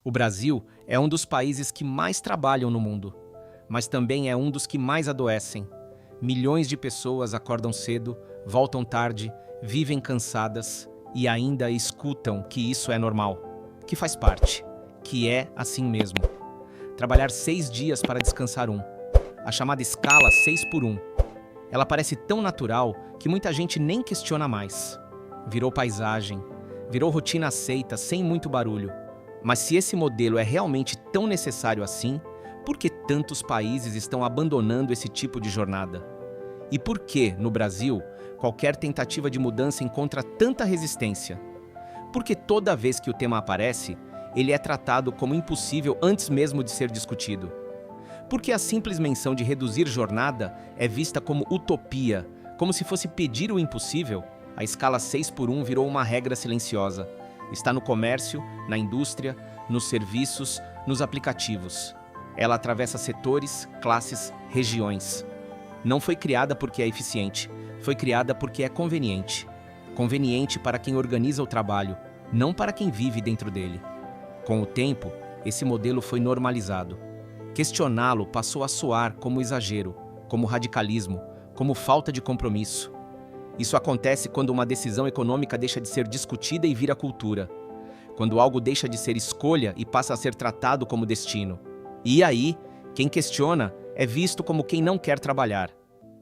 O Brasil é um dos países que mais trabalham no mundo, mas também é um dos que mais adoecem. Milhões de pessoas acordam cedo, voltam tarde, vivem cansadas e ainda escutam que isso é normal, que faz parte, que é assim mesmo. Trabalhar 6 dias para descansar um. A chamada escala 6 por 1. Ela parece tão natural que muita gente nem questiona mais. Virou paisagem, virou rotina aceita sem muito barulho. Mas se esse modelo é realmente tão necessário assim, por que tantos países estão abandonando esse tipo de jornada? E por que, no Brasil, qualquer tentativa de mudança encontra tanta resistência? Porque toda vez que o tema aparece, ele é tratado como impossível antes mesmo de ser discutido. Porque a simples menção de reduzir jornada é vista como utopia, como se fosse pedir o impossível. A escala 6 por 1 virou uma regra silenciosa. Está no comércio, na indústria, nos serviços, nos aplicativos. Ela atravessa setores, classes, regiões. Não foi criada porque é eficiente, foi criada porque é conveniente. Conveniente para quem organiza o trabalho, não para quem vive dentro dele. Com o tempo, esse modelo foi normalizado. Questioná-lo passou a soar como exagero, como radicalismo, como falta de compromisso. Isso acontece quando uma decisão econômica deixa de ser discutida e vira cultura. Quando algo deixa de ser escolha e passa a ser tratado como destino. E aí, quem questiona é visto como quem não quer trabalhar.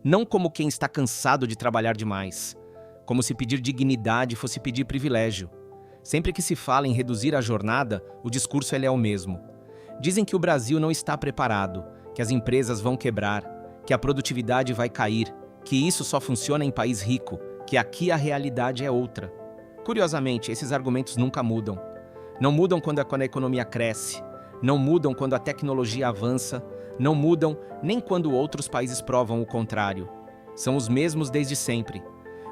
Não como quem está cansado de trabalhar demais. Como se pedir dignidade fosse pedir privilégio. Sempre que se fala em reduzir a jornada, o discurso é o mesmo. Dizem que o Brasil não está preparado, que as empresas vão quebrar, que a produtividade vai cair, que isso só funciona em país rico, que aqui a realidade é outra. Curiosamente, esses argumentos nunca mudam. Não mudam quando a economia cresce, não mudam quando a tecnologia avança, não mudam nem quando outros países provam o contrário. São os mesmos desde sempre.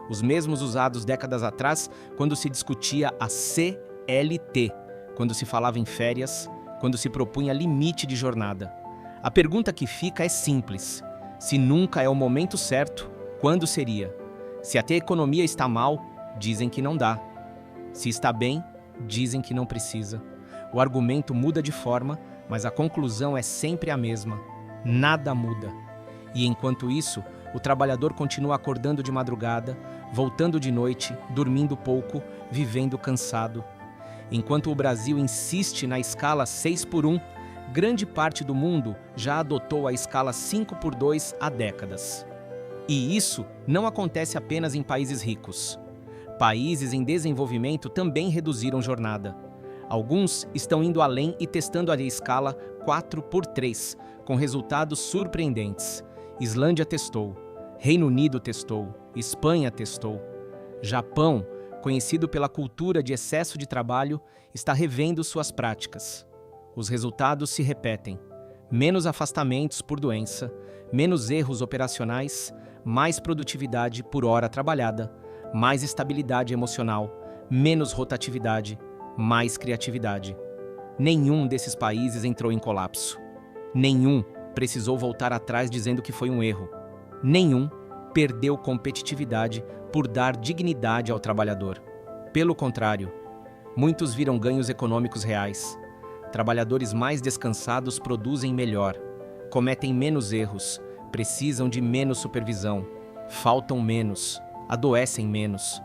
Os mesmos usados décadas atrás quando se discutia a CLT, quando se falava em férias, quando se propunha limite de jornada. A pergunta que fica é simples. Se nunca é o momento certo, quando seria? Se até a economia está mal, dizem que não dá. Se está bem, dizem que não precisa. O argumento muda de forma, mas a conclusão é sempre a mesma. Nada muda. E enquanto isso, o trabalhador continua acordando de madrugada, voltando de noite, dormindo pouco, vivendo cansado. Enquanto o Brasil insiste na escala 6 por 1, grande parte do mundo já adotou a escala 5 por 2 há décadas. E isso não acontece apenas em países ricos. Países em desenvolvimento também reduziram jornada. Alguns estão indo além e testando a escala 4 por 3, com resultados surpreendentes. Islândia testou, Reino Unido testou, Espanha testou. Japão, conhecido pela cultura de excesso de trabalho, está revendo suas práticas. Os resultados se repetem. Menos afastamentos por doença, menos erros operacionais, mais produtividade por hora trabalhada, mais estabilidade emocional, menos rotatividade, mais criatividade. Nenhum desses países entrou em colapso. Nenhum precisou voltar atrás dizendo que foi um erro. Nenhum perdeu competitividade por dar dignidade ao trabalhador. Pelo contrário, muitos viram ganhos econômicos reais. Trabalhadores mais descansados produzem melhor, cometem menos erros, precisam de menos supervisão, faltam menos, adoecem menos.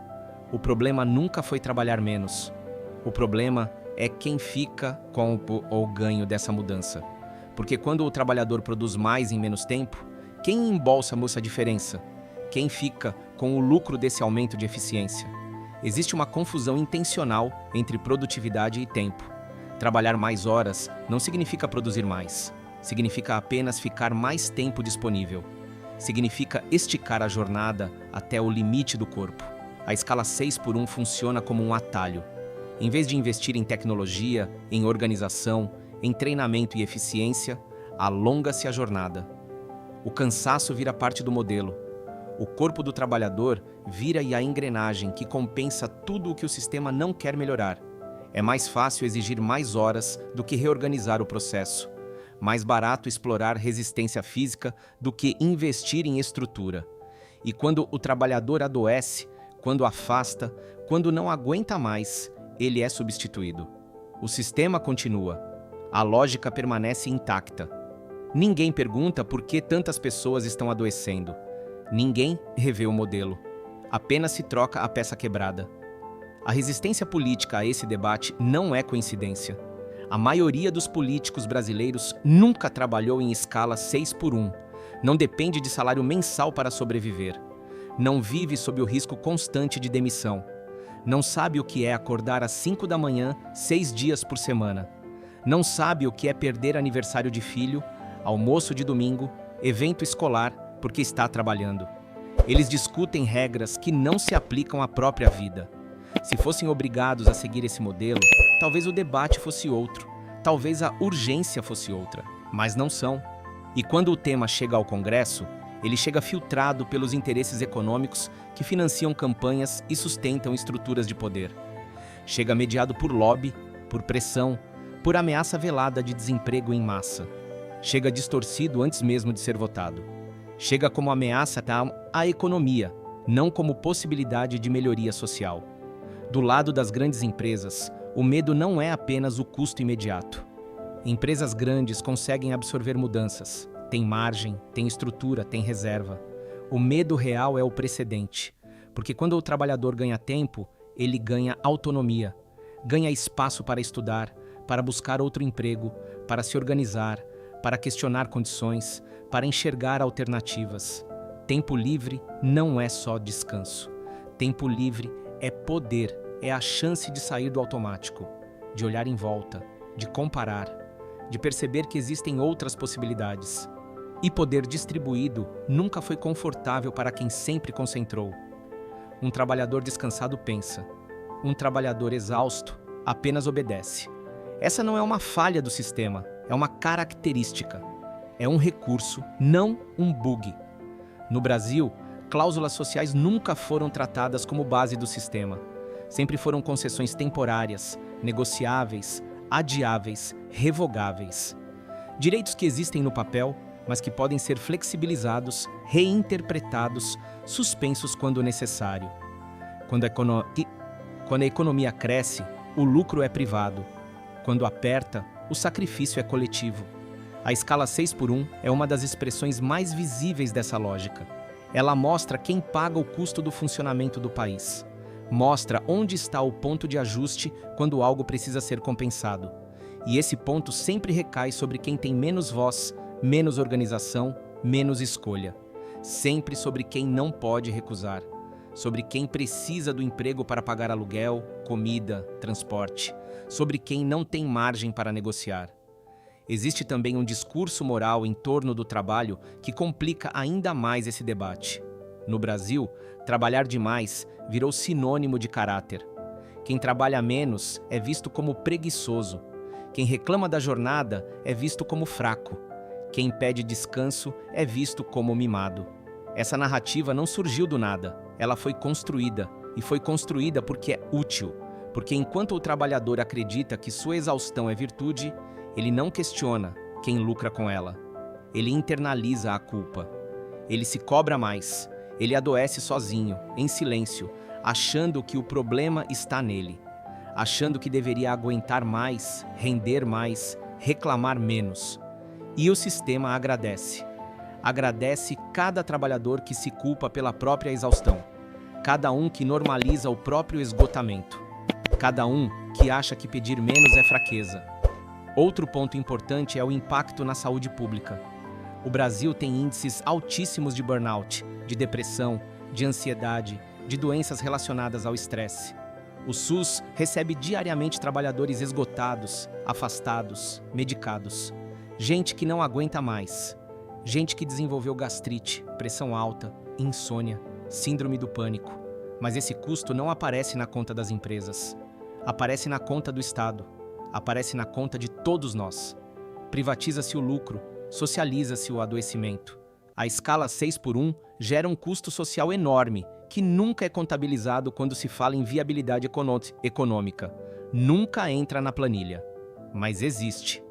O problema nunca foi trabalhar menos. O problema é quem fica com o ganho dessa mudança. Porque quando o trabalhador produz mais em menos tempo, quem embolsa a diferença? Quem fica com o lucro desse aumento de eficiência? Existe uma confusão intencional entre produtividade e tempo. Trabalhar mais horas não significa produzir mais. Significa apenas ficar mais tempo disponível. Significa esticar a jornada até o limite do corpo. A escala 6 por 1 funciona como um atalho. Em vez de investir em tecnologia, em organização, em treinamento e eficiência, alonga-se a jornada. O cansaço vira parte do modelo. O corpo do trabalhador vira a engrenagem que compensa tudo o que o sistema não quer melhorar. É mais fácil exigir mais horas do que reorganizar o processo. Mais barato explorar resistência física do que investir em estrutura. E quando o trabalhador adoece, quando afasta, quando não aguenta mais, ele é substituído. O sistema continua. A lógica permanece intacta. Ninguém pergunta por que tantas pessoas estão adoecendo. Ninguém revê o modelo. Apenas se troca a peça quebrada. A resistência política a esse debate não é coincidência. A maioria dos políticos brasileiros nunca trabalhou em escala 6x1. Não depende de salário mensal para sobreviver. Não vive sob o risco constante de demissão. Não sabe o que é acordar às 5 da manhã, 6 dias por semana. Não sabe o que é perder aniversário de filho, almoço de domingo, evento escolar, porque está trabalhando. Eles discutem regras que não se aplicam à própria vida. Se fossem obrigados a seguir esse modelo, talvez o debate fosse outro, talvez a urgência fosse outra, mas não são. E quando o tema chega ao Congresso, ele chega filtrado pelos interesses econômicos que financiam campanhas e sustentam estruturas de poder. Chega mediado por lobby, por pressão, por ameaça velada de desemprego em massa. Chega distorcido antes mesmo de ser votado. Chega como ameaça à economia, não como possibilidade de melhoria social. Do lado das grandes empresas, o medo não é apenas o custo imediato. Empresas grandes conseguem absorver mudanças. Tem margem, tem estrutura, tem reserva. O medo real é o precedente, porque quando o trabalhador ganha tempo, ele ganha autonomia, ganha espaço para estudar, para buscar outro emprego, para se organizar, para questionar condições, para enxergar alternativas. Tempo livre não é só descanso. Tempo livre é poder, é a chance de sair do automático, de olhar em volta, de comparar, de perceber que existem outras possibilidades. E poder distribuído nunca foi confortável para quem sempre concentrou. Um trabalhador descansado pensa. Um trabalhador exausto apenas obedece. Essa não é uma falha do sistema, é uma característica. É um recurso, não um bug. No Brasil, cláusulas sociais nunca foram tratadas como base do sistema. Sempre foram concessões temporárias, negociáveis, adiáveis, revogáveis. Direitos que existem no papel, mas que podem ser flexibilizados, reinterpretados, suspensos quando necessário. Quando a economia cresce, o lucro é privado. Quando aperta, o sacrifício é coletivo. A escala 6x1 é uma das expressões mais visíveis dessa lógica. Ela mostra quem paga o custo do funcionamento do país. Mostra onde está o ponto de ajuste quando algo precisa ser compensado. E esse ponto sempre recai sobre quem tem menos voz, menos organização, menos escolha. Sempre sobre quem não pode recusar. Sobre quem precisa do emprego para pagar aluguel, comida, transporte. Sobre quem não tem margem para negociar. Existe também um discurso moral em torno do trabalho que complica ainda mais esse debate. No Brasil, trabalhar demais virou sinônimo de caráter. Quem trabalha menos é visto como preguiçoso. Quem reclama da jornada é visto como fraco. Quem pede descanso é visto como mimado. Essa narrativa não surgiu do nada, ela foi construída, e foi construída porque é útil, porque enquanto o trabalhador acredita que sua exaustão é virtude, ele não questiona quem lucra com ela. Ele internaliza a culpa. Ele se cobra mais, ele adoece sozinho, em silêncio, achando que o problema está nele, achando que deveria aguentar mais, render mais, reclamar menos. E o sistema agradece. Agradece cada trabalhador que se culpa pela própria exaustão. Cada um que normaliza o próprio esgotamento. Cada um que acha que pedir menos é fraqueza. Outro ponto importante é o impacto na saúde pública. O Brasil tem índices altíssimos de burnout, de depressão, de ansiedade, de doenças relacionadas ao estresse. O SUS recebe diariamente trabalhadores esgotados, afastados, medicados. Gente que não aguenta mais. Gente que desenvolveu gastrite, pressão alta, insônia, síndrome do pânico. Mas esse custo não aparece na conta das empresas. Aparece na conta do Estado. Aparece na conta de todos nós. Privatiza-se o lucro, socializa-se o adoecimento. A escala 6x1 gera um custo social enorme, que nunca é contabilizado quando se fala em viabilidade econômica. Nunca entra na planilha. Mas existe.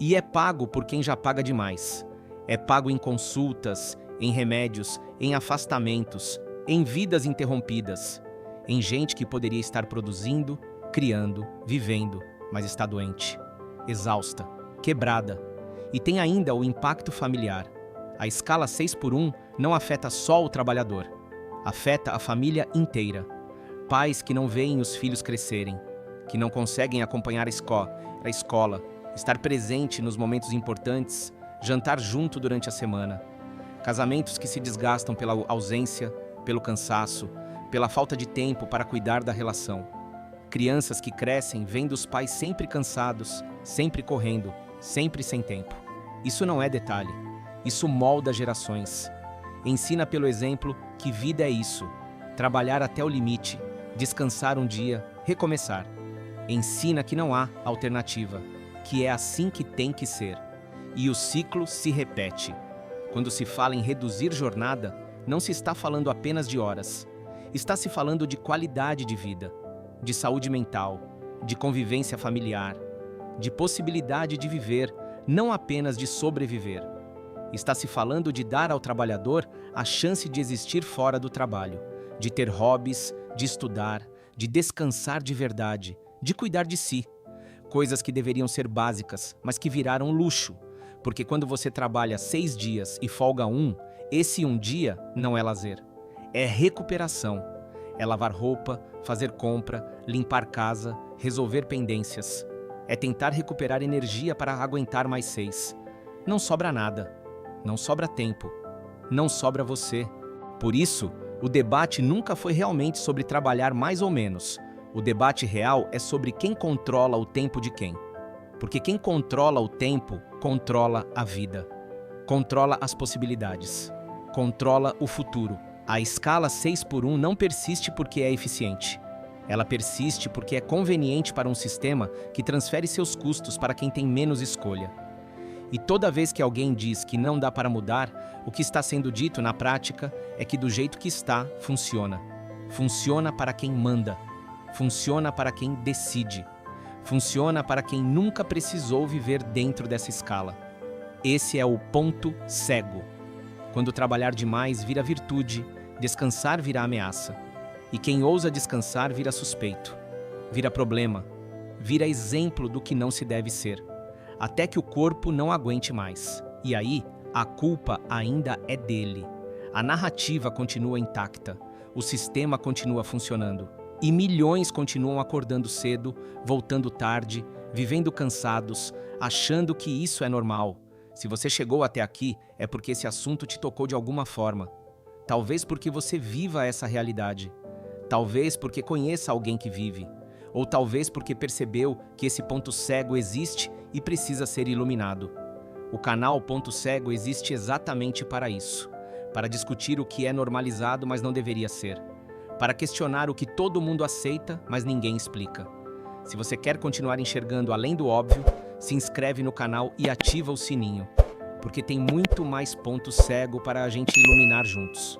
E é pago por quem já paga demais. É pago em consultas, em remédios, em afastamentos, em vidas interrompidas, em gente que poderia estar produzindo, criando, vivendo. mas está doente, exausta, quebrada. E tem ainda o impacto familiar. A escala 6x1 não afeta só o trabalhador, afeta a família inteira. Pais que não veem os filhos crescerem, que não conseguem acompanhar a escola, estar presente nos momentos importantes, jantar junto durante a semana. Casamentos que se desgastam pela ausência, pelo cansaço, pela falta de tempo para cuidar da relação. Crianças que crescem vendo os pais sempre cansados, sempre correndo, sempre sem tempo. Isso não é detalhe. Isso molda gerações. Ensina pelo exemplo que vida é isso. Trabalhar até o limite, descansar um dia, recomeçar. Ensina que não há alternativa, que é assim que tem que ser. E o ciclo se repete. Quando se fala em reduzir jornada, não se está falando apenas de horas. Está se falando de qualidade de vida, de saúde mental, de convivência familiar, de possibilidade de viver, não apenas de sobreviver. Está se falando de dar ao trabalhador a chance de existir fora do trabalho, de ter hobbies, de estudar, de descansar de verdade, de cuidar de si. Coisas que deveriam ser básicas, mas que viraram luxo, porque quando você trabalha 6 dias e folga um, esse um dia não é lazer. É recuperação. É lavar roupa, fazer compra, limpar casa, resolver pendências. É tentar recuperar energia para aguentar mais 6. Não sobra nada. Não sobra tempo. Não sobra você. Por isso, o debate nunca foi realmente sobre trabalhar mais ou menos. O debate real é sobre quem controla o tempo de quem. Porque quem controla o tempo, controla a vida. Controla as possibilidades. Controla o futuro. A escala 6x1 não persiste porque é eficiente. Ela persiste porque é conveniente para um sistema que transfere seus custos para quem tem menos escolha. E toda vez que alguém diz que não dá para mudar, o que está sendo dito na prática é que do jeito que está, funciona. Funciona para quem manda. Funciona para quem decide. Funciona para quem nunca precisou viver dentro dessa escala. Esse é o ponto cego. Quando trabalhar demais vira virtude, descansar vira ameaça. E quem ousa descansar vira suspeito, vira problema, vira exemplo do que não se deve ser. Até que o corpo não aguente mais. E aí, a culpa ainda é dele. A narrativa continua intacta, o sistema continua funcionando. E milhões continuam acordando cedo, voltando tarde, vivendo cansados, achando que isso é normal. Se você chegou até aqui, é porque esse assunto te tocou de alguma forma. Talvez porque você viva essa realidade. Talvez porque conheça alguém que vive. Ou talvez porque percebeu que esse ponto cego existe e precisa ser iluminado. O canal Ponto Cego existe exatamente para isso. Para discutir o que é normalizado, mas não deveria ser. Para questionar o que todo mundo aceita, mas ninguém explica. Se você quer continuar enxergando além do óbvio, se inscreve no canal e ativa o sininho, porque tem muito mais ponto cego para a gente iluminar juntos.